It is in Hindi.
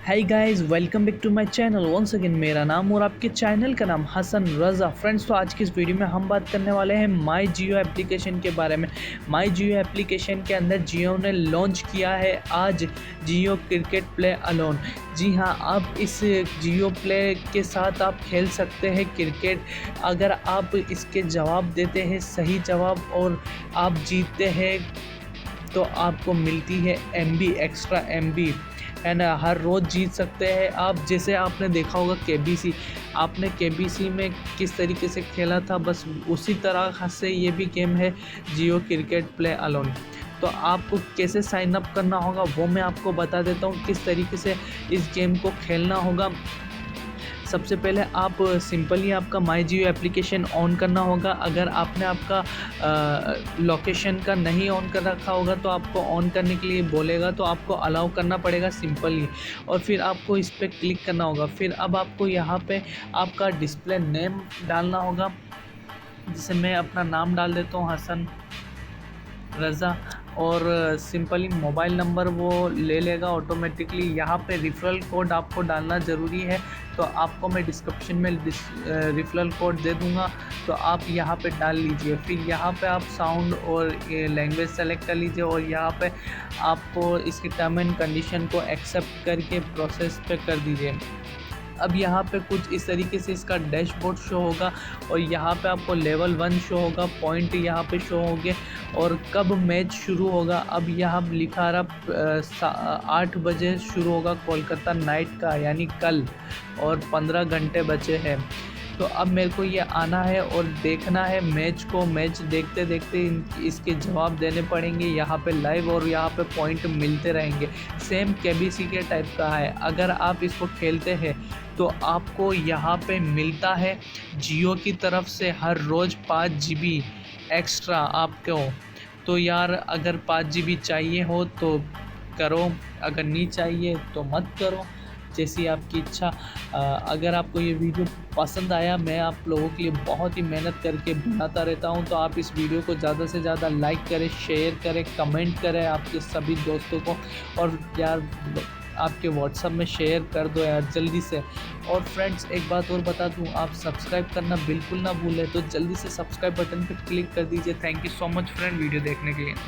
Hi guys, welcome back to my channel once again. मेरा नाम और आपके चैनल का नाम हसन रज़ा। फ्रेंड्स, तो आज की इस वीडियो में हम बात करने वाले हैं माई जियो एप्लीकेशन के बारे में। माई जियो एप्लीकेशन के अंदर जियो ने लॉन्च किया है आज जियो क्रिकेट प्ले अलोन। जी हाँ, आप इस जियो प्ले के साथ आप खेल सकते हैं क्रिकेट। अगर आप इसके जवाब देते हैं सही जवाब और आप जीतते हैं तो आपको मिलती है एमबी, एक्स्ट्रा एमबी, है ना। हर रोज़ जीत सकते हैं आप। जैसे आपने देखा होगा केबीसी, आपने केबीसी में किस तरीके से खेला था, बस उसी तरह से ये भी गेम है जियो क्रिकेट प्ले अलोन। तो आपको कैसे साइन अप करना होगा वो मैं आपको बता देता हूँ, किस तरीके से इस गेम को खेलना होगा। सबसे पहले आप सिंपली आपका माई जियो एप्लीकेशन ऑन करना होगा। अगर आपने आपका लोकेशन का नहीं ऑन कर रखा होगा तो आपको ऑन करने के लिए बोलेगा, तो आपको अलाउ करना पड़ेगा सिंपली। और फिर आपको इस पर क्लिक करना होगा। फिर अब आपको यहाँ पे आपका डिस्प्ले नेम डालना होगा। जैसे मैं अपना नाम डाल देता हूँ, हसन रज़ा। और सिंपली मोबाइल नंबर वो ले लेगा ऑटोमेटिकली। यहाँ पे रिफ़रल कोड आपको डालना ज़रूरी है, तो आपको मैं डिस्क्रिप्शन में रिफ़रल कोड दे दूँगा, तो आप यहाँ पे डाल लीजिए। फिर यहाँ पे आप साउंड और लैंग्वेज सेलेक्ट कर लीजिए और यहाँ पे आपको इसकी टर्म एंड कंडीशन को एक्सेप्ट करके प्रोसेस पे कर दीजिए। अब यहाँ पे कुछ इस तरीके से इसका डैशबोर्ड शो होगा और यहाँ पे आपको लेवल 1 शो होगा, पॉइंट यहाँ पे शो होंगे और कब मैच शुरू होगा। अब यहाँ लिखा रहा 8 बजे शुरू होगा कोलकाता नाइट का, यानी कल, और 15 घंटे बचे हैं। तो अब मेरे को ये आना है और देखना है मैच को। मैच देखते देखते इसके जवाब देने पड़ेंगे यहाँ पे लाइव, और यहाँ पे पॉइंट मिलते रहेंगे। सेम केबीसी के टाइप का है। अगर आप इसको खेलते हैं तो आपको यहाँ पे मिलता है जियो की तरफ से हर रोज़ 5 GB एक्स्ट्रा आपको। तो यार, अगर 5 GB चाहिए हो तो करो, अगर नहीं चाहिए तो मत करो, जैसी आपकी इच्छा। अगर आपको ये वीडियो पसंद आया, मैं आप लोगों के लिए बहुत ही मेहनत करके बनाता रहता हूँ, तो आप इस वीडियो को ज़्यादा से ज़्यादा लाइक करें, शेयर करें, कमेंट करें आपके सभी दोस्तों को। और यार, आपके व्हाट्सएप में शेयर कर दो यार जल्दी से। और फ्रेंड्स, एक बात और बता दूं, आप सब्सक्राइब करना बिल्कुल ना भूलें, तो जल्दी से सब्सक्राइब बटन पर क्लिक कर दीजिए। Thank you so much friend video देखने के लिए।